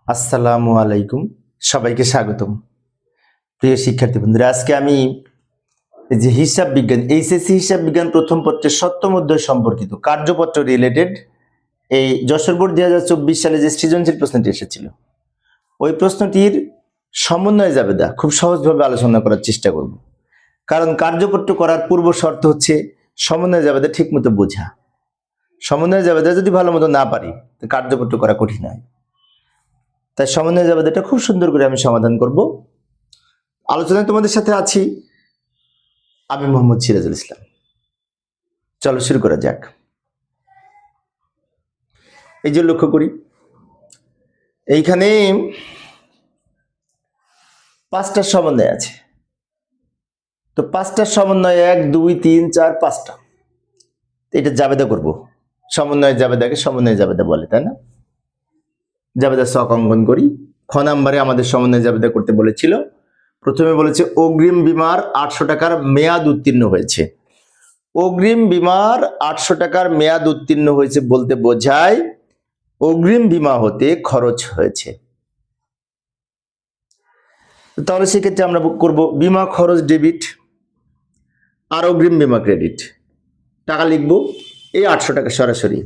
আসসালামু আলাইকুম, সবাইকে স্বাগতম। প্রিয় শিক্ষার্থী বন্ধুরা, আজকে আমি এই যে হিসাব বিজ্ঞান এইচএসসি হিসাব বিজ্ঞান প্রথম পত্রের সপ্তম অধ্যায় সম্পর্কিত কার্যপত্র রিলেটেড এই যশোর বোর্ড 2024 সালে যে সৃজনশীল প্রশ্নটি এসেছিল ওই প্রশ্নটির সমন্বয় জাবেদা খুব সহজভাবে আলোচনা করার চেষ্টা করব। কারণ কার্যপত্র করার পূর্ব শর্ত হচ্ছে সমন্বয় জাবেদা ঠিকমতো বোঝা। সমন্বয় জাবেদা যদি ভালো মতো না পারি তো কার্যপত্র করা কঠিন হয়। তাই সমন্বয় জাবেদাটা খুব সুন্দর করে আমি সমাধান করব। আলোচনায় তোমাদের সাথে আছি আমি মোহাম্মদ সিরাজুল ইসলাম। চলো শুরু করা যাক। এই যে লক্ষ্য করি এইখানে 5টা সমন্বয় আছে। তো 5টার সমন্বয় 1 2 3 4 5টা, এটা জাবেদা করব। সমন্বয় জাবেদাকে সমন্বয় জাবেদা বলে, তাই না? জাবেদা ছক অঙ্কন করি। খ নাম্বারে আমাদের সমন্বয় জাবেদা করতে বলেছিল। প্রথমে বলেছে অগ্রিম বীমার 800 টাকার মেয়াদ উত্তীর্ণ হয়েছে। অগ্রিম বীমার 800 টাকার মেয়াদ উত্তীর্ণ হয়েছে বলতে বোঝায় অগ্রিম বীমা হতে খরচ হয়েছে। তাহলে সেক্ষেত্রে আমরা করব বীমা খরচ ডেবিট আর অগ্রিম বীমা ক্রেডিট। টাকা লিখব এই 800 টাকা সরাসরি।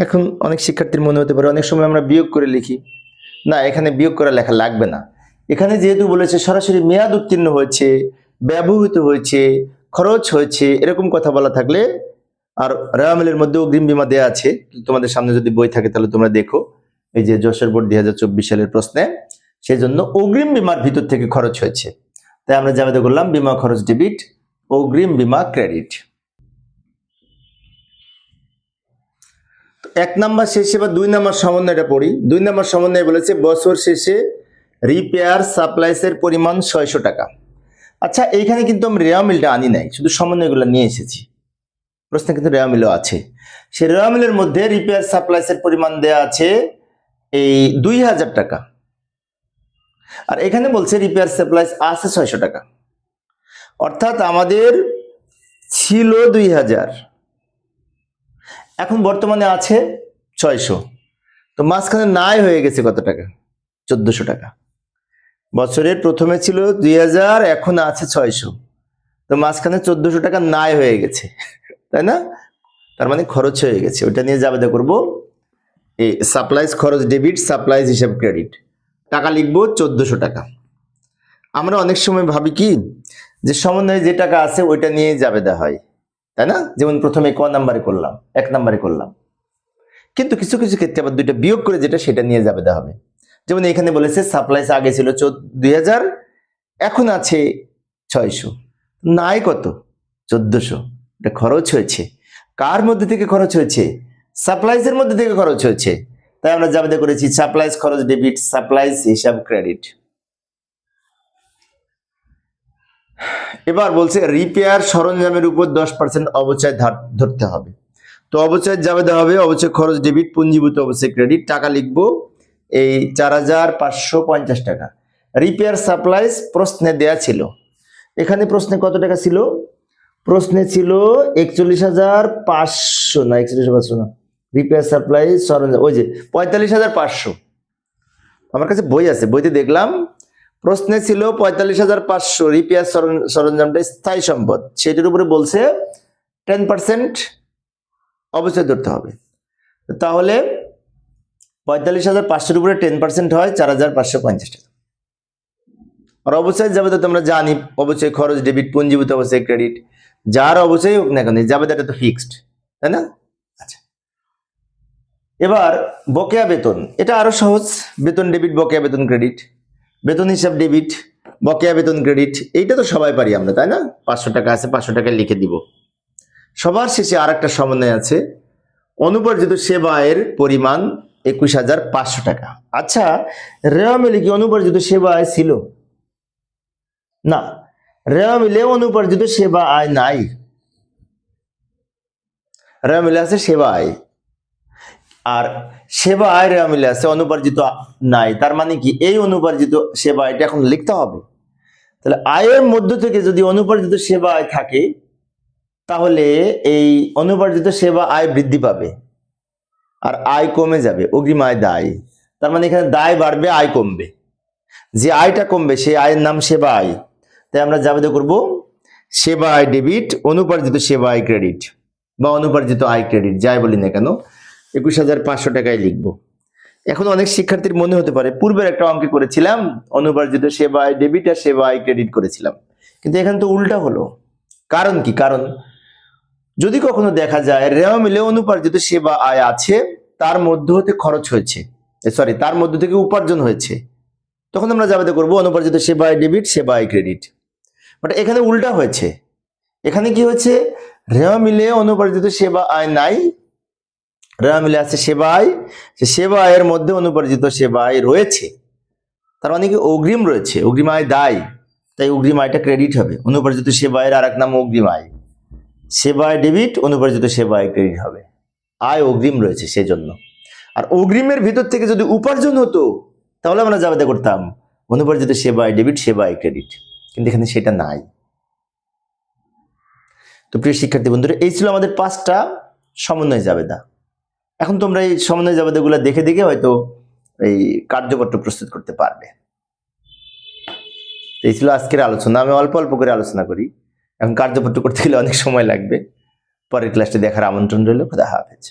এখন অনেক শিক্ষার্থীর মনে হতে পারে অনেক সময় আমরা বিয়োগ করে লিখি। না, এখানে বিয়োগ করা লেখা লাগবে না। এখানে যেহেতু বলেছে সরাসরি মেয়াদ উত্তীর্ণ হয়েছে, ব্যবহৃত হয়েছে, খরচ হয়েছে, এরকম কথা বলা থাকলে, আর রেওয়ামিলের মধ্যে অগ্রিম বীমা দেওয়া আছে, তোমাদের সামনে যদি বই থাকে তাহলে তোমরা দেখো, এই যে যশোর বোর্ড 2024 সালের প্রশ্নে, সেই জন্য অগ্রিম বীমার ভিতর থেকে খরচ হয়েছে। তাই আমরা জাবেদা করলাম বীমা খরচ ডেবিট, অগ্রিম বীমা ক্রেডিট। 1 নাম্বার শেষে বা 2 নাম্বার সমন্বয়টা পড়ি। 2 নাম্বার সমন্বয় বলেছে বছর শেষে রিপেয়ার সাপ্লাইসের পরিমাণ 600 টাকা। আচ্ছা, এইখানে কিন্তু আমি রেওয়ামিলটা আনি নাই, শুধু সমন্বয়গুলো নিয়ে এসেছি। প্রশ্নে কিন্তু রেওয়ামিলও আছে। সেই রেওয়ামিলের মধ্যে রিপেয়ার সাপ্লাইসের পরিমাণ দেয়া আছে এই 2000 টাকা, আর এখানে বলছে রিপেয়ার সাপ্লাইস আছে 600 টাকা। অর্থাৎ আমাদের ছিল 2000, এখন বর্তমানে আছে 600। তো মাঝখানে নাই হয়ে গেছে কত টাকা? 1400 টাকা। বছরের প্রথমে ছিল 2000, এখন আছে 600। তো মাঝখানে 1400 টাকা নাই হয়ে গেছে, তাই না? তার মানে খরচ হয়ে গেছে। ওটা নিয়ে জাবেদা করব এই সাপ্লাইজ খরচ ডেবিট, সাপ্লাইজ হিসাব ক্রেডিট। টাকা লিখবো 1400 টাকা। আমরা অনেক সময় ভাবি কি যে সমন্বয়ে যে টাকা আছে ওইটা নিয়ে জাবেদা হয়, তাই না? যেমন প্রথমে ক নাম্বারে করলাম, 1 নাম্বারে করলাম, কিন্তু কিছু কিছু ক্ষেত্রে আবার 2টা বিয়োগ করে যেটা সেটা নিয়ে জাবেদা হবে। যেমন এখানে বলেছে সাপ্লাইস আগে ছিল 2000, এখন আছে 600, নাই কত? 1400। এটা খরচ হয়েছে। কার মধ্যে থেকে খরচ হয়েছে? সাপ্লাইসের মধ্যে থেকে খরচ হয়েছে। তাই আমরা জাবেদা করেছি সাপ্লাইস খরচ ডেবিট, সাপ্লাইস হিসাব ক্রেডিট। এবার বলছে রিপেয়ার সরঞ্জামের উপর 10% অবচয় ধরতে হবে। তো অবচয় জাবেদা হবে অবচয় খরচ ডেবিট, পুঞ্জীভূত অবচয় ক্রেডিট। টাকা লিখবো এই 4550 টাকা। রিপেয়ার সাপ্লাইস প্রশ্নে দেয়া ছিল। এখানে প্রশ্নে কত টাকা ছিল? প্রশ্নে ছিল 41,500 না, 41,500 না, রিপেয়ার সাপ্লাই সরঞ্জাম ওই যে 45,500। আমার কাছে বই আছে, বইতে দেখলাম প্রশ্নে ছিল 45,500 রিপেয়ার সরঞ্জামটা স্থায়ী সম্পদ, সেটার উপরে বলছে 10% অবচয় ধরতে হবে। তাহলে 45,500 উপরে 10% হয় 4,550 টাকা। আর অবচয় জাবেদা তোমরা জানি অবচয় খরচ ডেবিট, পুঞ্জীভূত অবচয় ক্রেডিট। যার অবচয় হোক না কেন জাবেদাটা তো ফিক্সড, তাই না? আচ্ছা, এবার বকেয়া বেতন, এটা আরো সহজ। বেতন ডেবিট, বকেয়া বেতন ক্রেডিট। বেতন হিসাব ডেবিট, বকেয়া বেতন ক্রেডিট। এইটা তো সবাই পারি আমরা, তাই না? 500 টাকা আছে, 500 টাকা লিখে দিব। সবার শেষে আর একটা সমন্বয় আছে অনুপার্জিত সেবা আয়ের পরিমাণ 21,500 টাকা। আচ্ছা, রেওয়ামিলে কি অনুপার্জিত সেবা আয় ছিল? না, রেওয়ামিলে অনুপার্জিত সেবা আয় নাই। রেওয়ামিলে আছে সেবা আয়, আর সেবা আয় রেওয়ামিলে আছে, অনুপার্জিত নাই। তার মানে কি এই অনুপার্জিত সেবা আয়টা এখন লিখতে হবে। তাহলে আয়ের মধ্য থেকে যদি অনুপার্জিত সেবা আয় থাকে তাহলে এই অনুপার্জিত সেবা আয় বৃদ্ধি পাবে আর আয় কমে যাবে, অগ্রিম আয় দায়। তার মানে এখানে দায় বাড়বে, আয় কমবে। যে আয়টা কমবে সেই আয়ের নাম সেবা আয়। তাই আমরা যাবতীয় করব সেবা আয় ডেবিট, অনুপার্জিত সেবা আয় ক্রেডিট বা অনুপার্জিত আয় ক্রেডিট, যাই বলি না কেন 21,500 টাকায় লিখবো। এখন অনেক শিক্ষার্থীর মনে হতে পারে পূর্বের একটা অঙ্কে করেছিলাম অনুপার্জিত সেবা আয় ডেবিট আর সেবা আয় ক্রেডিট করেছিলাম, কিন্তু এখানে তো উল্টা হলো। কারণ কি? কারণ যদি কখনো দেখা যায় রেওয়া মিলে অনুপার্জিত সেবা আয় আছে, তার মধ্য হতে খরচ হয়েছে, তার মধ্য থেকে উপার্জন হয়েছে, তখন আমরা যাবতীয় করব অনুপার্জিত সেবা আয় ডেবিট, সেবা আয় ক্রেডিট। বাট এখানে উল্টা হয়েছে। এখানে কি হয়েছে? রেওয়া মিলে অনুপার্জিত সেবা আয় নাই, রেওয়া মিলে আছে সেবা আয়, সে সেবা আয়ের মধ্যে অনুপার্জিত সেবা আয় রয়েছে, তার মানে কি অগ্রিম রয়েছে, অগ্রিম আয় দায়, তাই অগ্রিম আয়টা ক্রেডিট হবে। অনুপার্জিত সেবা আয়ের আরেক নাম অগ্রিম আয়। সেবা আয় ডেবিট, অনুপার্জিত সেবা আয় ক্রেডিট হবে, আয় অগ্রিম রয়েছে সেজন্য। আর অগ্রিমের ভিতর থেকে যদি উপার্জন হতো তাহলে আমরা যাবতীয় করতাম অনুপার্জিত সেবা আয় ডেবিট, সেবা আয় ক্রেডিট, কিন্তু এখানে সেটা নাই। তো প্রিয় শিক্ষার্থী বন্ধুরা, এই ছিল আমাদের 5টা সমন্বয় জাবেদা। এখন তোমরা এই সমন্বয় জাবেদাগুলো দেখে দেখে হয়তো এই কার্যপত্র প্রস্তুত করতে পারবে। এই ছিল আজকের আলোচনা। আমি অল্প অল্প করে আলোচনা করি, এখন কার্যপত্র করতে গেলে অনেক সময় লাগবে। পরের ক্লাসটি দেখার আমন্ত্রণ রইল। খোদা হাফেজ।